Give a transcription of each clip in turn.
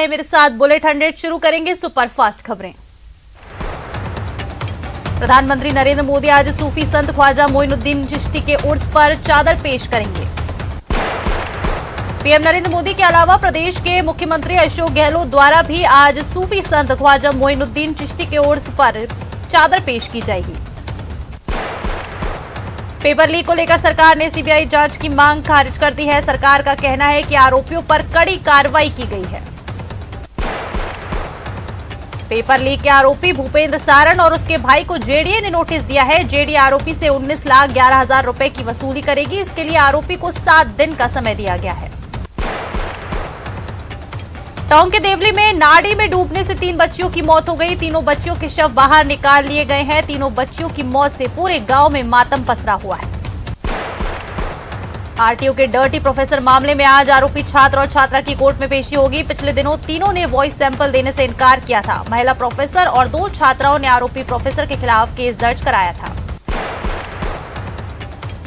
रहे मेरे साथ। बुलेट 100 शुरू करेंगे सुपरफास्ट खबरें। प्रधानमंत्री नरेंद्र मोदी आज सूफी संत ख्वाजा मोइनुद्दीन चिश्ती के उर्स पर चादर पेश करेंगे। पीएम नरेंद्र मोदी के अलावा प्रदेश के मुख्यमंत्री अशोक गहलोत द्वारा भी आज सूफी संत ख्वाजा मोइनुद्दीन चिश्ती के उर्स पर चादर पेश की जाएगी। पेपर लीक को लेकर सरकार ने सीबीआई जांच की मांग खारिज कर दी है। सरकार का कहना है कि आरोपियों पर कड़ी कार्रवाई की गई है। पेपर लीक के आरोपी भूपेंद्र सारण और उसके भाई को जेडीए ने नोटिस दिया है। जेडीए आरोपी से 19,11,000 रुपए की वसूली करेगी। इसके लिए आरोपी को 7 दिन का समय दिया गया है। टोंक के देवली में नाड़ी में डूबने से 3 बच्चियों की मौत हो गई। तीनों बच्चियों के शव बाहर निकाल लिए गए हैं। तीनों बच्चियों की मौत से पूरे गांव में मातम पसरा हुआ है। आरटीओ के डर्टी प्रोफेसर मामले में आज आरोपी छात्र और छात्रा की कोर्ट में पेशी होगी। पिछले दिनों तीनों ने वॉइस सैंपल देने से इनकार किया था। महिला प्रोफेसर और 2 छात्राओं ने आरोपी प्रोफेसर के खिलाफ केस दर्ज कराया था।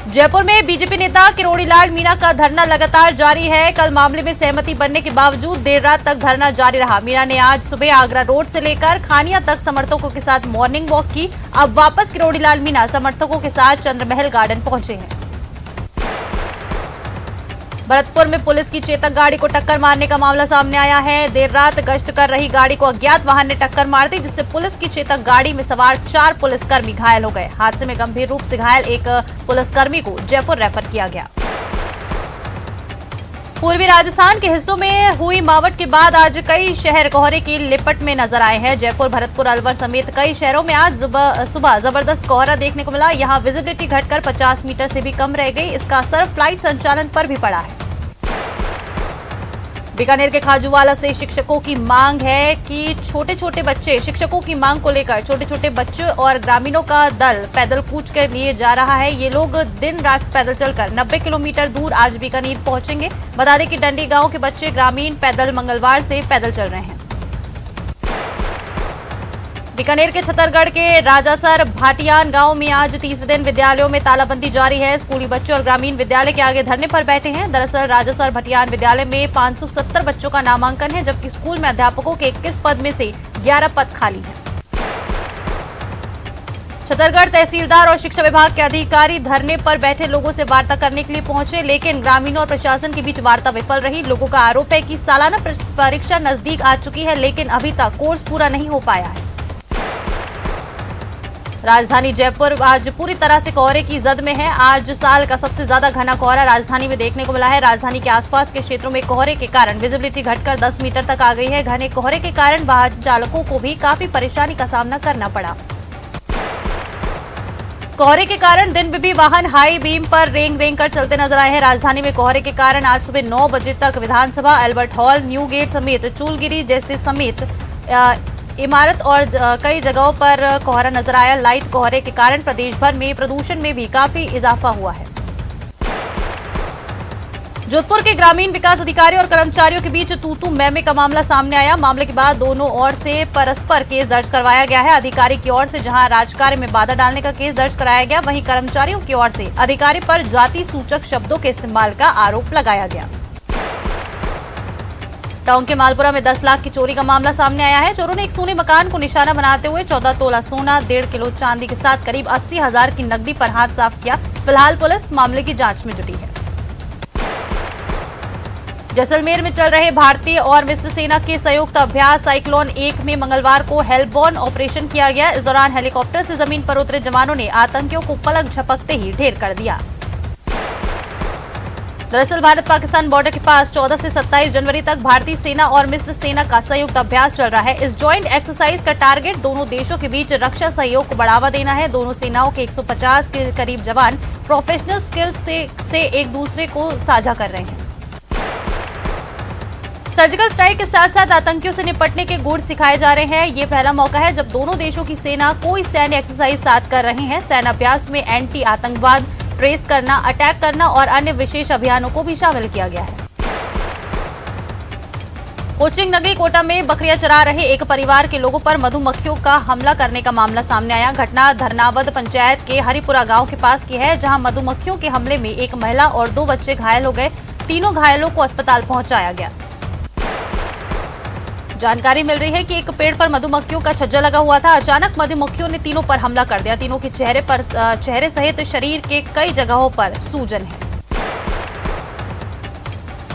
जयपुर में बीजेपी नेता किरोड़ी लाल मीणा का धरना लगातार जारी है। कल मामले में सहमति बनने के बावजूद देर रात तक धरना जारी रहा। मीणा ने आज सुबह आगरा रोड से लेकर खानिया तक समर्थकों के साथ मॉर्निंग वॉक की। अब वापस किरोड़ी लाल मीणा समर्थकों के साथ चंद्रमहल गार्डन पहुंचे हैं। भरतपुर में पुलिस की चेतक गाड़ी को टक्कर मारने का मामला सामने आया है। देर रात गश्त कर रही गाड़ी को अज्ञात वाहन ने टक्कर मार दी, जिससे पुलिस की चेतक गाड़ी में सवार 4 पुलिसकर्मी घायल हो गए। हादसे में गंभीर रूप से घायल एक पुलिसकर्मी को जयपुर रेफर किया गया। पूर्वी राजस्थान के हिस्सों में हुई मावट के बाद आज कई शहर कोहरे की लिपट में नजर आए हैं। जयपुर, भरतपुर, अलवर समेत कई शहरों में आज सुबह जबरदस्त कोहरा देखने को मिला। यहां विजिबिलिटी घटकर 50 मीटर से भी कम रह गई। इसका असर फ्लाइट संचालन पर भी पड़ा है। बीकानेर के खाजूवाला से शिक्षकों की मांग है कि छोटे छोटे बच्चे शिक्षकों की मांग को लेकर छोटे छोटे बच्चों और ग्रामीणों का दल पैदल कूच के लिए जा रहा है। ये लोग दिन रात पैदल चलकर 90 किलोमीटर दूर आज बीकानेर पहुंचेंगे। बता दें कि डंडी गांव के बच्चे ग्रामीण पैदल मंगलवार से पैदल चल रहे हैं। बीकानेर के छतरगढ़ के राजासर भाटियान गांव में आज तीसरे दिन विद्यालयों में तालाबंदी जारी है। स्कूली बच्चे और ग्रामीण विद्यालय के आगे धरने पर बैठे हैं। दरअसल राजासर भाटियान विद्यालय में 570 बच्चों का नामांकन है, जबकि स्कूल में अध्यापकों के 21 पद में से 11 पद खाली हैं। छतरगढ़ तहसीलदार और शिक्षा विभाग के अधिकारी धरने पर बैठे लोगों से वार्ता करने के लिए पहुंचे, लेकिन ग्रामीणों और प्रशासन के बीच वार्ता विफल रही। लोगों का आरोप है कि सालाना परीक्षा नजदीक आ चुकी है, लेकिन अभी तक कोर्स पूरा नहीं हो पाया है। राजधानी जयपुर आज पूरी तरह से कोहरे की जद में है। आज साल का सबसे ज्यादा घना कोहरा राजधानी में देखने को मिला है। राजधानी के आसपास के क्षेत्रों में कोहरे के कारण विजिबिलिटी घटकर 10 मीटर तक आ गई है। घने कोहरे के कारण वाहन चालकों को भी काफी परेशानी का सामना करना पड़ा। कोहरे के कारण दिन में भी वाहन हाई बीम पर रेंग रेंग कर चलते नजर आए हैं। राजधानी में कोहरे के कारण आज सुबह 9 बजे तक विधानसभा, अल्बर्ट हॉल, न्यू गेट समेत चूलगिरी जैसे समेत इमारत और कई जगहों पर कोहरा नजर आया। लाइट कोहरे के कारण प्रदेश भर में प्रदूषण में भी काफी इजाफा हुआ है। जोधपुर के ग्रामीण विकास अधिकारी और कर्मचारियों के बीच तू-तू मैं-मैं का मामला सामने आया। मामले के बाद दोनों ओर से परस्पर केस दर्ज करवाया गया है। अधिकारी की ओर से जहां राजकार्य में बाधा डालने का केस दर्ज कराया गया, वहीं कर्मचारियों की ओर से अधिकारी पर जाति सूचक शब्दों के इस्तेमाल का आरोप लगाया गया। टोंक के मालपुरा में 10 लाख की चोरी का मामला सामने आया है। चोरों ने एक सोने मकान को निशाना बनाते हुए 14 तोला सोना, 1.5 किलो चांदी के साथ करीब 80,000 की नकदी पर हाथ साफ किया। फिलहाल पुलिस मामले की जांच में जुटी है। जैसलमेर में चल रहे भारतीय और मिस्र सेना के संयुक्त अभ्यास साइक्लोन 1 में मंगलवार को हेलबॉर्न ऑपरेशन किया गया। इस दौरान हेलीकॉप्टर से जमीन पर उतरे जवानों ने आतंकियों को पलक झपकते ही ढेर कर दिया। दरअसल भारत पाकिस्तान बॉर्डर के पास 14 से 27 जनवरी तक भारतीय सेना और मिस्र सेना का संयुक्त अभ्यास चल रहा है। इस ज्वाइंट एक्सरसाइज का टारगेट दोनों देशों के बीच रक्षा सहयोग को बढ़ावा देना है। दोनों सेनाओं के 150 के करीब जवान प्रोफेशनल स्किल्स से एक दूसरे को साझा कर रहे हैं। सर्जिकल स्ट्राइक के साथ साथ आतंकियों से निपटने के गुर सिखाए जा रहे हैं। ये पहला मौका है जब दोनों देशों की सेना कोई सैन्य एक्सरसाइज साथ कर रही है। सैन्य अभ्यास में एंटी आतंकवाद, ट्रेस करना, अटैक करना और अन्य विशेष अभियानों को भी शामिल किया गया है। कोचिंग नगरी कोटा में बकरियां चरा रहे एक परिवार के लोगों पर मधुमक्खियों का हमला करने का मामला सामने आया। घटना धरनावद पंचायत के हरिपुरा गांव के पास की है, जहां मधुमक्खियों के हमले में एक महिला और 2 बच्चे घायल हो गए। तीनों घायलों को अस्पताल पहुंचाया गया। जानकारी मिल रही है कि एक पेड़ पर मधुमक्खियों का छज्जा लगा हुआ था। अचानक मधुमक्खियों ने तीनों पर हमला कर दिया। तीनों के चेहरे सहित शरीर के कई जगहों पर सूजन है।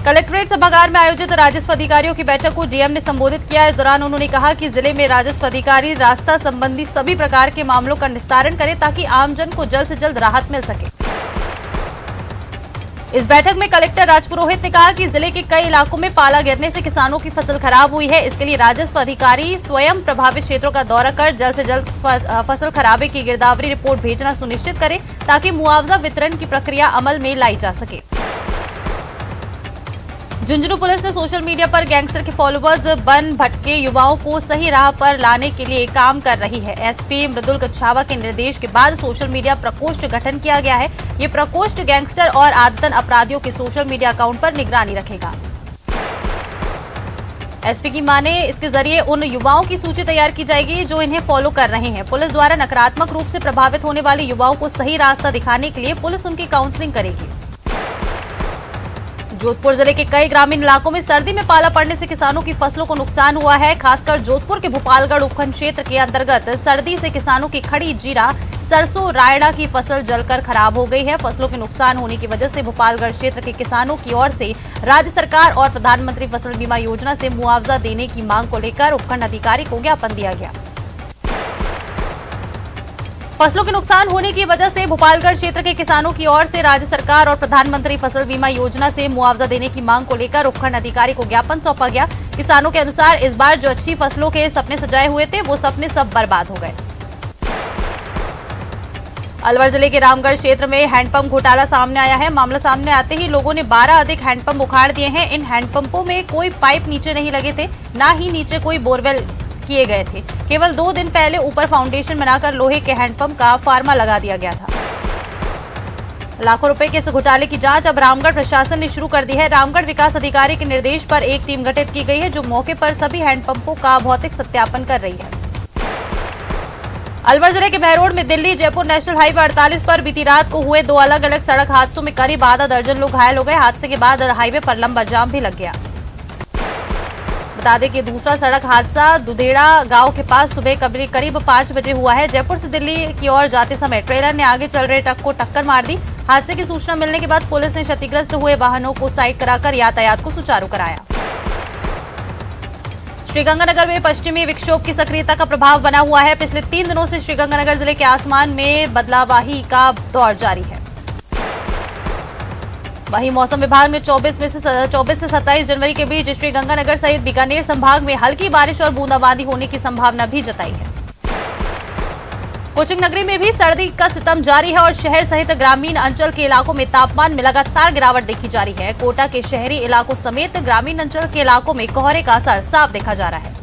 कलेक्ट्रेट सभागार में आयोजित राजस्व अधिकारियों की बैठक को डीएम ने संबोधित किया। इस दौरान उन्होंने कहा कि जिले में राजस्व अधिकारी रास्ता संबंधी सभी प्रकार के मामलों का निस्तारण करें ताकि आमजन को जल्द से जल्द राहत मिल सके। इस बैठक में कलेक्टर राजपुरोहित ने कहा कि जिले के कई इलाकों में पाला गिरने से किसानों की फसल खराब हुई है। इसके लिए राजस्व अधिकारी स्वयं प्रभावित क्षेत्रों का दौरा कर जल्द से जल्द फसल खराबे की गिरदावरी रिपोर्ट भेजना सुनिश्चित करें ताकि मुआवजा वितरण की प्रक्रिया अमल में लाई जा सके। झुंझुनू पुलिस ने सोशल मीडिया पर गैंगस्टर के फॉलोअर्स बन भटके युवाओं को सही राह पर लाने के लिए काम कर रही है। एसपी मृदुल कच्छावा के निर्देश के बाद सोशल मीडिया प्रकोष्ठ गठन किया गया है। ये प्रकोष्ठ गैंगस्टर और आदतन अपराधियों के सोशल मीडिया अकाउंट पर निगरानी रखेगा। एसपी की माने इसके जरिए उन युवाओं की सूची तैयार की जाएगी जो इन्हें फॉलो कर रहे हैं। पुलिस द्वारा नकारात्मक रूप से प्रभावित होने वाले युवाओं को सही रास्ता दिखाने के लिए पुलिस उनकी काउंसलिंग करेगी। जोधपुर जिले के कई ग्रामीण इलाकों में सर्दी में पाला पड़ने से किसानों की फसलों को नुकसान हुआ है। खासकर जोधपुर के भोपालगढ़ उपखंड क्षेत्र के अंतर्गत सर्दी से किसानों की खड़ी जीरा, सरसों, रायड़ा की फसल जलकर खराब हो गई है। फसलों के नुकसान होने की वजह से भोपालगढ़ क्षेत्र के किसानों की ओर से राज्य सरकार और प्रधानमंत्री फसल बीमा योजना से मुआवजा देने की मांग को लेकर उपखंड अधिकारी को ज्ञापन दिया गया। फसलों के नुकसान होने की वजह से भोपालगढ़ क्षेत्र के किसानों की ओर से राज्य सरकार और प्रधानमंत्री फसल बीमा योजना से मुआवजा देने की मांग को लेकर उपखंड अधिकारी को ज्ञापन सौंपा गया। किसानों के अनुसार इस बार जो अच्छी फसलों के सपने सजाए हुए थे वो सपने सब बर्बाद हो गए। अलवर जिले के रामगढ़ क्षेत्र में हैंडपंप घोटाला सामने आया है। मामला सामने आते ही लोगों ने 12 अधिक हैंडपंप उखाड़ दिए हैं। इन हैंडपंपों में कोई पाइप नीचे नहीं लगे थे, न ही नीचे कोई बोरवेल किए गए थे। केवल 2 दिन पहले ऊपर फाउंडेशन बनाकर लोहे के हैंडपंप का फार्मा लगा दिया गया था। लाखों रुपए के इस घोटाले की जांच अब रामगढ़ प्रशासन ने शुरू कर दी है। रामगढ़ विकास अधिकारी के निर्देश पर एक टीम गठित की गई है जो मौके पर सभी हैंडपंपों का भौतिक सत्यापन कर रही है। अलवर जिले के बहरोड में दिल्ली जयपुर नेशनल हाईवे 48 पर बीती रात को हुए 2 अलग अलग सड़क हादसों में करीब आधा दर्जन लोग घायल हो गए। हादसे के बाद हाईवे पर लंबा जाम भी लग गया। बता दें कि दूसरा सड़क हादसा दुधेड़ा गांव के पास सुबह करीब 5 बजे हुआ है। जयपुर से दिल्ली की ओर जाते समय ट्रेलर ने आगे चल रहे ट्रक को टक्कर मार दी। हादसे की सूचना मिलने के बाद पुलिस ने क्षतिग्रस्त हुए वाहनों को साइड कराकर यातायात को सुचारू कराया। श्रीगंगानगर में पश्चिमी विक्षोभ की सक्रियता का प्रभाव बना हुआ है। पिछले 3 दिनों से श्रीगंगानगर जिले के आसमान में बदलावाही का दौर जारी है। वहीं मौसम विभाग ने 24 से 27 जनवरी के बीच श्रीगंगानगर सहित बीकानेर संभाग में हल्की बारिश और बूंदाबांदी होने की संभावना भी जताई है। कोचिंग नगरी में भी सर्दी का सितम जारी है और शहर सहित ग्रामीण अंचल के इलाकों में तापमान में लगातार गिरावट देखी जा रही है। कोटा के शहरी इलाकों समेत ग्रामीण अंचल के इलाकों में कोहरे का असर साफ देखा जा रहा है।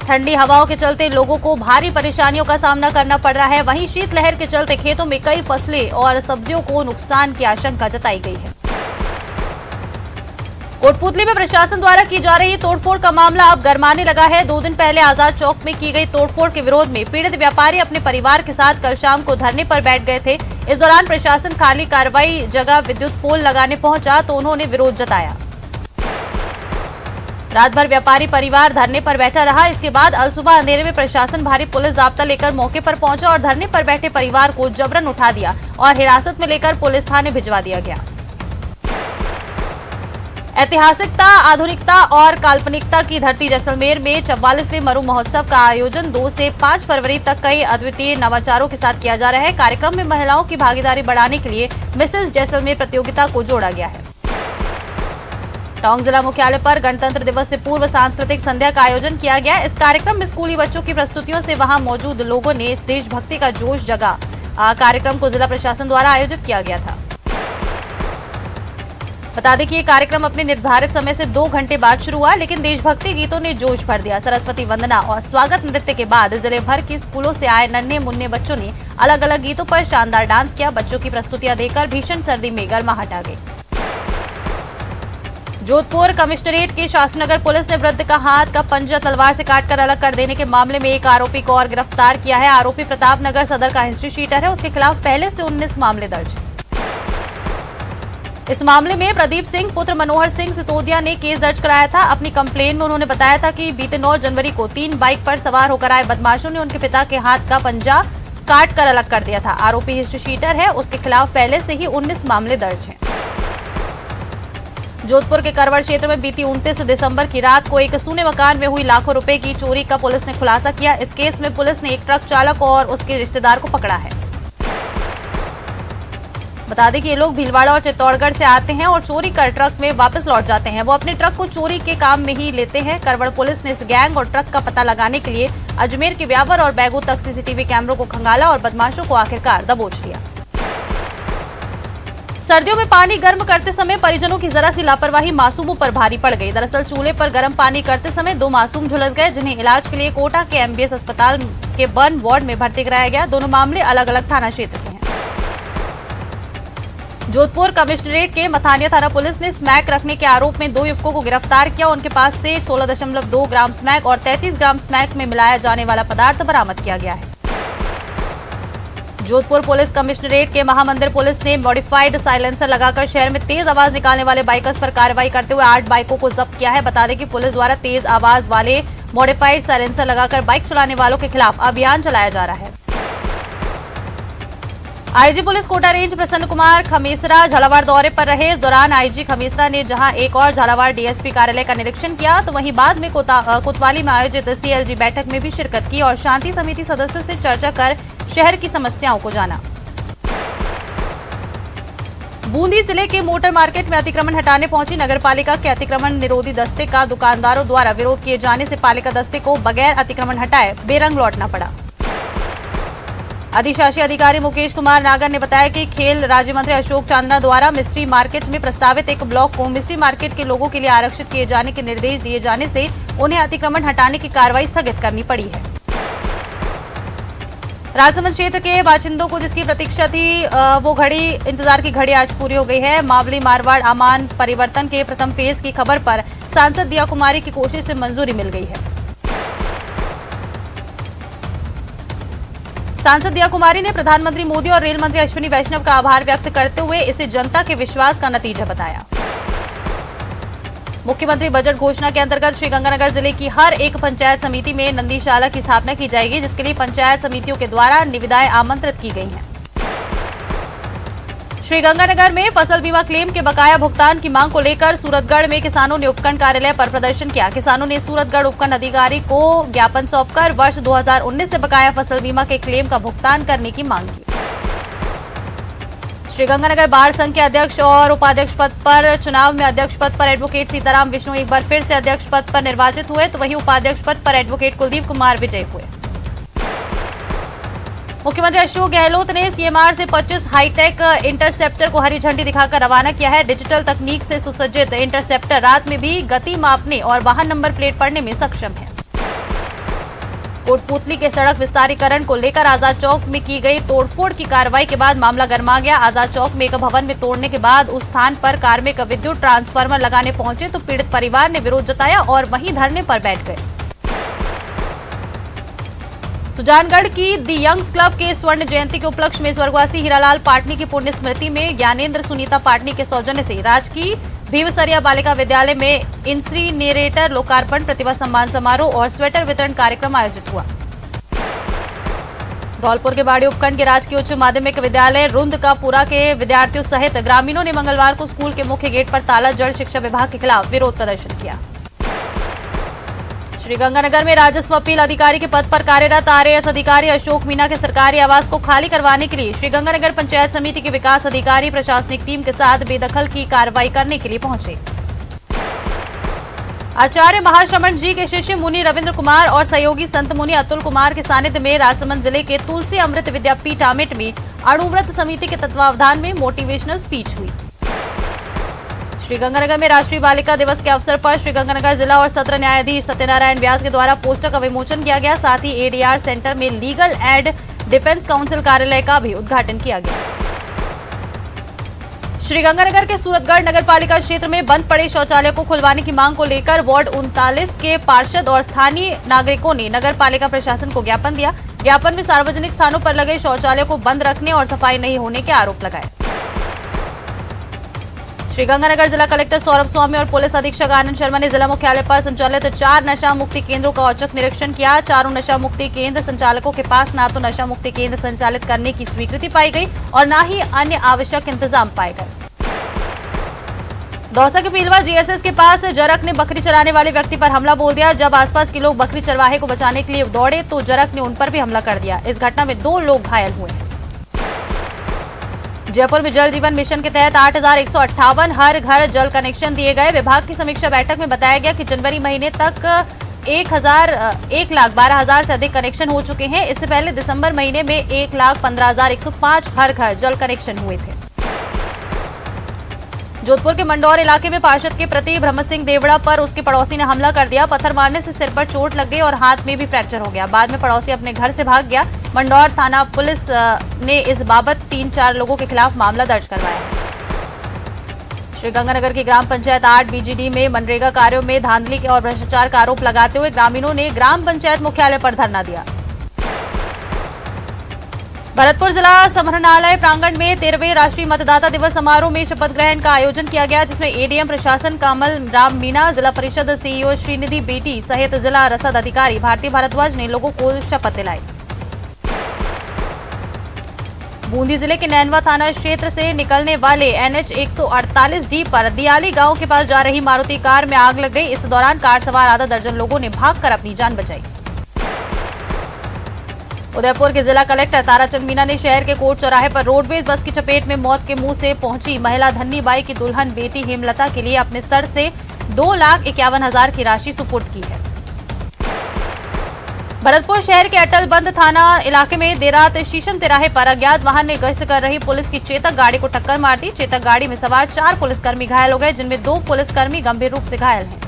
ठंडी हवाओं के चलते लोगों को भारी परेशानियों का सामना करना पड़ रहा है। वहीं शीतलहर के चलते खेतों में कई फसलें और सब्जियों को नुकसान की आशंका जताई गई है। कोटपुतली में प्रशासन द्वारा की जा रही तोड़फोड़ का मामला अब गरमाने लगा है। 2 दिन पहले आजाद चौक में की गई तोड़फोड़ के विरोध में पीड़ित व्यापारी अपने परिवार के साथ कल शाम को धरने पर बैठ गए थे। इस दौरान प्रशासन खाली कार्रवाई जगह विद्युत पोल लगाने पहुंचा तो उन्होंने विरोध जताया। रात भर व्यापारी परिवार धरने पर बैठा रहा। इसके बाद अलसुबह अंधेरे में प्रशासन भारी पुलिस जाब्ता लेकर मौके पर पहुंचा और धरने पर बैठे परिवार को जबरन उठा दिया और हिरासत में लेकर पुलिस थाने भिजवा दिया गया। ऐतिहासिकता, आधुनिकता और काल्पनिकता की धरती जैसलमेर में 44वें मरु महोत्सव का आयोजन 2 से 5 फरवरी तक कई अद्वितीय नवाचारों के साथ किया जा रहा है। कार्यक्रम में महिलाओं की भागीदारी बढ़ाने के लिए मिसेस जैसलमेर प्रतियोगिता को जोड़ा गया है। टोंक जिला मुख्यालय पर गणतंत्र दिवस से पूर्व सांस्कृतिक संध्या का आयोजन किया गया। इस कार्यक्रम में स्कूली बच्चों की प्रस्तुतियों से वहां मौजूद लोगों ने देशभक्ति का जोश जगा। कार्यक्रम को जिला प्रशासन द्वारा आयोजित किया गया था। बता दें कि ये कार्यक्रम अपने निर्धारित समय से 2 घंटे बाद शुरू हुआ, लेकिन देशभक्ति गीतों ने जोश भर दिया। सरस्वती वंदना और स्वागत नृत्य के बाद जिले भर के स्कूलों से आए नन्हे मुन्ने बच्चों ने अलग अलग गीतों पर शानदार डांस किया। बच्चों की प्रस्तुतियां देखकर भीषण सर्दी में गर्माहट आ गई। जोधपुर कमिश्नरेट के शास्त्रीनगर पुलिस ने वृद्ध का हाथ का पंजा तलवार से काटकर अलग कर देने के मामले में एक आरोपी को और गिरफ्तार किया है। आरोपी प्रतापनगर सदर का हिस्ट्री शीटर है। उसके खिलाफ पहले से 19 मामले दर्ज हैं। इस मामले में प्रदीप सिंह पुत्र मनोहर सिंह सितोदिया ने केस दर्ज कराया था। अपनी कंप्लेन में उन्होंने बताया था कि बीते 9 जनवरी को 3 बाइक पर सवार होकर आए बदमाशों ने उनके पिता के हाथ का पंजा काट कर अलग कर दिया था। आरोपी हिस्ट्री शीटर है, उसके खिलाफ पहले से ही 19 मामले दर्ज हैं। जोधपुर के करवड़ क्षेत्र में बीती 29 दिसंबर की रात को एक सूने मकान में हुई लाखों रुपए की चोरी का पुलिस ने खुलासा किया। इस केस में पुलिस ने एक ट्रक चालक और उसके रिश्तेदार को पकड़ा है। बता दें कि ये लोग भीलवाड़ा और चित्तौड़गढ़ से आते हैं और चोरी कर ट्रक में वापस लौट जाते हैं। वो अपने ट्रक को चोरी के काम में ही लेते हैं। करवड़ पुलिस ने इस गैंग और ट्रक का पता लगाने के लिए अजमेर के ब्यावर और बैगू तक सीसीटीवी कैमरों को खंगाला और बदमाशों को आखिरकार दबोच लिया। सर्दियों में पानी गर्म करते समय परिजनों की जरा सी लापरवाही मासूमों पर भारी पड़ गई। दरअसल चूल्हे पर गर्म पानी करते समय 2 मासूम झुलस गए, जिन्हें इलाज के लिए कोटा के एमबीएस अस्पताल के बर्न वार्ड में भर्ती कराया गया। दोनों मामले अलग अलग थाना क्षेत्र के हैं। जोधपुर कमिश्नरेट के मथानिया थाना पुलिस ने स्मैक रखने के आरोप में 2 युवकों को गिरफ्तार किया। उनके पास से 16.2 ग्राम स्मैक और 33 ग्राम स्मैक में मिलाया जाने वाला पदार्थ बरामद किया गया है। जोधपुर पुलिस कमिश्नरेट के महामंदिर पुलिस ने मॉडिफाइड साइलेंसर लगाकर शहर में तेज आवाज निकालने वाले बाइकर्स पर कार्रवाई करते हुए 8 बाइकों को जब्त किया है। बता दें कि पुलिस द्वारा तेज आवाज वाले मॉडिफाइड साइलेंसर लगाकर बाइक चलाने वालों के खिलाफ अभियान चलाया जा रहा है। आईजी पुलिस कोटा रेंज प्रसन्न कुमार खमीसरा झालावाड़ दौरे पर रहे। इस दौरान आईजी खमीसरा ने जहां एक और झालावाड़ डीएसपी कार्यालय का निरीक्षण किया, तो वहीं बाद में कोतवाली में आयोजित सीएलजी बैठक में भी शिरकत की और शांति समिति सदस्यों से चर्चा कर शहर की समस्याओं को जाना। बूंदी जिले के मोटर मार्केट में अतिक्रमण हटाने पहुंची नगरपालिका के अतिक्रमण निरोधी दस्ते का दुकानदारों द्वारा विरोध किए जाने से पालिका दस्ते को बगैर अतिक्रमण हटाए बेरंग लौटना पड़ा। अधिशासी अधिकारी मुकेश कुमार नागर ने बताया कि खेल राज्य मंत्री अशोक चांदना द्वारा मिस्ट्री मार्केट में प्रस्तावित एक ब्लॉक को मिस्ट्री मार्केट के लोगों के लिए आरक्षित किए जाने के निर्देश दिए जाने से उन्हें अतिक्रमण हटाने की कार्रवाई स्थगित करनी पड़ी है। राजसमंद क्षेत्र के बाशिंदों को जिसकी प्रतीक्षा थी वो घड़ी इंतजार की घड़ी आज पूरी हो गई है। मावली मारवाड़ आमान परिवर्तन के प्रथम फेज की खबर पर सांसद दिया कुमारी की कोशिश से मंजूरी मिल गई है। सांसद दिया कुमारी ने प्रधानमंत्री मोदी और रेल मंत्री अश्विनी वैष्णव का आभार व्यक्त करते हुए इसे जनता के विश्वास का नतीजा बताया। मुख्यमंत्री बजट घोषणा के अंतर्गत श्रीगंगानगर जिले की हर एक पंचायत समिति में नंदीशाला की स्थापना की जाएगी, जिसके लिए पंचायत समितियों के द्वारा निविदाएं आमंत्रित की गई हैं। श्रीगंगानगर में फसल बीमा क्लेम के बकाया भुगतान की मांग को लेकर सूरतगढ़ में किसानों ने उपखंड कार्यालय पर प्रदर्शन किया। किसानों ने सूरतगढ़ उपखंड अधिकारी को ज्ञापन सौंपकर वर्ष 2019 से बकाया फसल बीमा के क्लेम का भुगतान करने की मांग की। श्रीगंगानगर बार संघ के अध्यक्ष और उपाध्यक्ष पद पर चुनाव में अध्यक्ष पद पर एडवोकेट सीताराम विष्णु एक बार फिर से अध्यक्ष पद पर निर्वाचित हुए, तो वहीं उपाध्यक्ष पद पर एडवोकेट कुलदीप कुमार विजयी हुए। मुख्यमंत्री अशोक गहलोत ने सीएमआर से 25 हाईटेक इंटरसेप्टर को हरी झंडी दिखाकर रवाना किया है। डिजिटल तकनीक से सुसज्जित इंटरसेप्टर रात में भी गति मापने और वाहन नंबर प्लेट पढ़ने में सक्षम है। कोटपुतली के सड़क विस्तारीकरण को लेकर आजाद चौक में की गई तोड़फोड़ की कार्रवाई के बाद मामला गर्मा गया। आजाद चौक में एक भवन में तोड़ने के बाद उस स्थान पर कार्मिक विद्युत ट्रांसफार्मर लगाने पहुंचे तो पीड़ित परिवार ने विरोध जताया और वहीं धरने पर बैठ गए। सुजानगढ़ की दी यंग्स क्लब के स्वर्ण जयंती के उपलक्ष्य में स्वर्गवासी हीरालाल पाटनी की पुण्य स्मृति में ज्ञानेंद्र सुनीता पाटनी के सौजन्य से राजकीय भीमसरिया बालिका विद्यालय में इंसिनरेटर लोकार्पण, प्रतिभा सम्मान समारोह और स्वेटर वितरण कार्यक्रम आयोजित हुआ। धौलपुर के बाड़ी उपखंड के राजकीय उच्च माध्यमिक विद्यालय रुंदकापुरा के विद्यार्थियों सहित ग्रामीणों ने मंगलवार को स्कूल के मुख्य गेट पर ताला जड़ शिक्षा विभाग के खिलाफ विरोध प्रदर्शन किया। श्रीगंगानगर में राजस्व अपील अधिकारी के पद पर कार्यरत आरएएस अधिकारी अशोक मीना के सरकारी आवास को खाली करवाने के लिए श्रीगंगानगर पंचायत समिति के विकास अधिकारी प्रशासनिक टीम के साथ बेदखल की कार्रवाई करने के लिए पहुंचे। आचार्य महाश्रमण जी के शिष्य मुनि रविंद्र कुमार और सहयोगी संत मुनि अतुल कुमार के सानिध्य में राजसमंद जिले के तुलसी अमृत विद्यापीठ आमेट में अणुव्रत समिति के तत्वावधान में मोटिवेशनल स्पीच हुई। श्रीगंगानगर में राष्ट्रीय बालिका दिवस के अवसर पर श्रीगंगानगर जिला और सत्र न्यायाधीश सत्यनारायण व्यास के द्वारा पोस्टर का विमोचन किया गया। साथ ही एडीआर सेंटर में लीगल एड डिफेंस काउंसिल कार्यालय का भी उद्घाटन किया गया। श्रीगंगानगर के सूरतगढ़ नगरपालिका क्षेत्र में बंद पड़े शौचालय को खुलवाने की मांग को लेकर वार्ड 39 के पार्षद और स्थानीय नागरिकों ने नगरपालिका प्रशासन को ज्ञापन दिया। ज्ञापन में सार्वजनिक स्थानों पर लगे शौचालय को बंद रखने और सफाई नहीं होने के आरोप लगाए। श्रीगंगानगर जिला कलेक्टर सौरभ स्वामी और पुलिस अधीक्षक आनंद शर्मा ने जिला मुख्यालय पर संचालित 4 नशा मुक्ति केंद्रों का औचक निरीक्षण किया। चारों नशा मुक्ति केंद्र संचालकों के पास न तो नशा मुक्ति केंद्र संचालित करने की स्वीकृति पाई गई और न ही अन्य आवश्यक इंतजाम पाए गए। दौसा के पीलवा जीएसएस के पास जरक ने बकरी चराने वाले व्यक्ति पर हमला बोल दिया। जब आसपास के लोग बकरी चरवाहे को बचाने के लिए दौड़े तो जरक ने उन पर भी हमला कर दिया। इस घटना में 2 लोग घायल हुए हैं। जयपुर में जल जीवन मिशन के तहत 8,158 हर घर जल कनेक्शन दिए गए। विभाग की समीक्षा बैठक में बताया गया कि जनवरी महीने तक 1,12,000 से अधिक कनेक्शन हो चुके हैं। इससे पहले दिसंबर महीने में 1,15,105 हर घर जल कनेक्शन हुए थे। जोधपुर के मंडौर इलाके में पार्षद के प्रति ब्रह्म सिंह देवड़ा पर उसके पड़ोसी ने हमला कर दिया। पत्थर मारने से सिर पर चोट लग गई और हाथ में भी फ्रैक्चर हो गया। बाद में पड़ोसी अपने घर से भाग गया। मंडौर थाना पुलिस ने इस बाबत 3-4 लोगों के खिलाफ मामला दर्ज करवाया है। श्रीगंगानगर की ग्राम पंचायत 8 बीजीडी में मनरेगा कार्यों में धांधली और भ्रष्टाचार का आरोप लगाते हुए ग्रामीणों ने ग्राम पंचायत मुख्यालय पर धरना दिया। भरतपुर जिला समाहरणालय प्रांगण में 13वें राष्ट्रीय मतदाता दिवस समारोह में शपथ ग्रहण का आयोजन किया गया, जिसमें एडीएम प्रशासन कमल राम मीणा, जिला परिषद सीईओ श्रीनिधि बेटी सहित जिला रसद अधिकारी भारती भारद्वाज ने लोगों को शपथ दिलाई। बूंदी जिले के नैनवा थाना क्षेत्र से निकलने वाले NH 148D पर दियाली गांव के पास जा रही मारुति कार में आग लग गई। इस दौरान कार सवार आधा दर्जन लोगों ने भागकर अपनी जान बचाई। उदयपुर के जिला कलेक्टर ताराचंद मीना ने शहर के कोट चौराहे पर रोडवेज बस की चपेट में मौत के मुंह से पहुंची महिला धन्नी बाई की दुल्हन बेटी हेमलता के लिए अपने स्तर से 2,51,000 की राशि सुपुर्द की है। भरतपुर शहर के अटल बंद थाना इलाके में देर रात शीशम तिराहे पर अज्ञात वाहन ने गश्त कर रही पुलिस की चेतक गाड़ी को टक्कर मार दी। चेतक गाड़ी में सवार 4 पुलिसकर्मी घायल हो गए, जिनमें 2 पुलिसकर्मी गंभीर रूप से घायल हैं।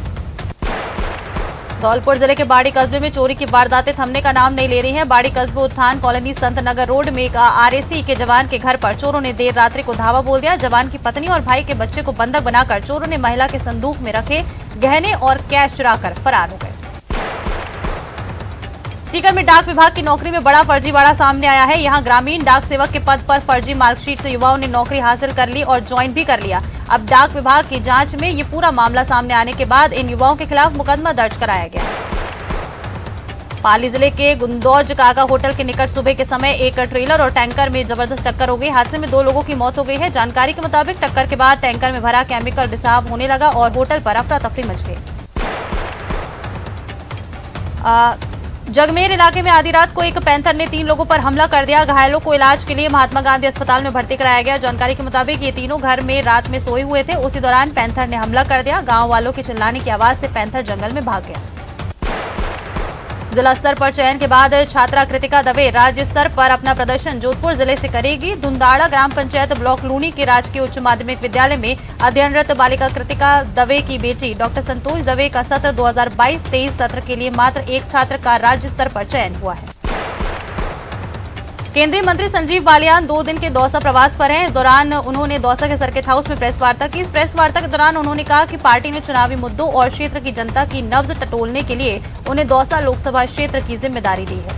धौलपुर जिले के बाड़ी कस्बे में चोरी की वारदातें थमने का नाम नहीं ले रही हैं। बाड़ी कस्बे उत्थान कॉलोनी संत नगर रोड में एक RAC के जवान के घर पर चोरों ने देर रात्रि को धावा बोल दिया। जवान की पत्नी और भाई के बच्चे को बंधक बनाकर चोरों ने महिला के संदूक में रखे गहने और कैश चुराकर फरार हो गए। सीकर में डाक विभाग की नौकरी में बड़ा फर्जीवाड़ा सामने आया है। यहां ग्रामीण डाक सेवक के पद पर फर्जी मार्कशीट से युवाओं ने नौकरी हासिल कर ली और ज्वाइन भी कर लिया। अब डाक विभाग की जांच में ये पूरा मामला सामने आने के बाद इन युवाओं के खिलाफ मुकदमा दर्ज कराया गया। पाली जिले के गुंदौज कागा होटल के निकट सुबह के समय एक ट्रेलर और टैंकर में जबरदस्त टक्कर हो गई। हादसे में 2 लोगों की मौत हो गई है। जानकारी के मुताबिक टक्कर के बाद टैंकर में भरा केमिकल रिसाव होने लगा और होटल पर अफरा तफरी मच गई। जगमेर इलाके में आधी रात को एक पैंथर ने 3 लोगों पर हमला कर दिया। घायलों को इलाज के लिए महात्मा गांधी अस्पताल में भर्ती कराया गया। जानकारी के मुताबिक ये तीनों घर में रात में सोए हुए थे। उसी दौरान पैंथर ने हमला कर दिया। गांव वालों के चिल्लाने की आवाज से पैंथर जंगल में भाग गया। जिला स्तर पर चयन के बाद छात्रा कृतिका दवे राज्य स्तर पर अपना प्रदर्शन जोधपुर जिले से करेगी। धुंदाड़ा ग्राम पंचायत ब्लॉक लूनी के राजकीय उच्च माध्यमिक विद्यालय में अध्ययनरत बालिका कृतिका दवे की बेटी डॉक्टर संतोष दवे का सत्र 2022-23 सत्र के लिए मात्र एक छात्र का राज्य स्तर पर चयन हुआ है। केंद्रीय मंत्री संजीव बालियान 2 दिन के दौसा प्रवास पर हैं। इस दौरान उन्होंने दौसा के सर्किट हाउस में प्रेस वार्ता की। इस प्रेस वार्ता के दौरान उन्होंने कहा कि पार्टी ने चुनावी मुद्दों और क्षेत्र की जनता की नब्ज टटोलने के लिए उन्हें दौसा लोकसभा क्षेत्र की जिम्मेदारी दी है।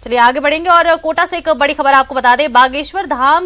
चलिए आगे बढ़ेंगे और कोटा से एक बड़ी खबर आपको बता दें। बागेश्वर धाम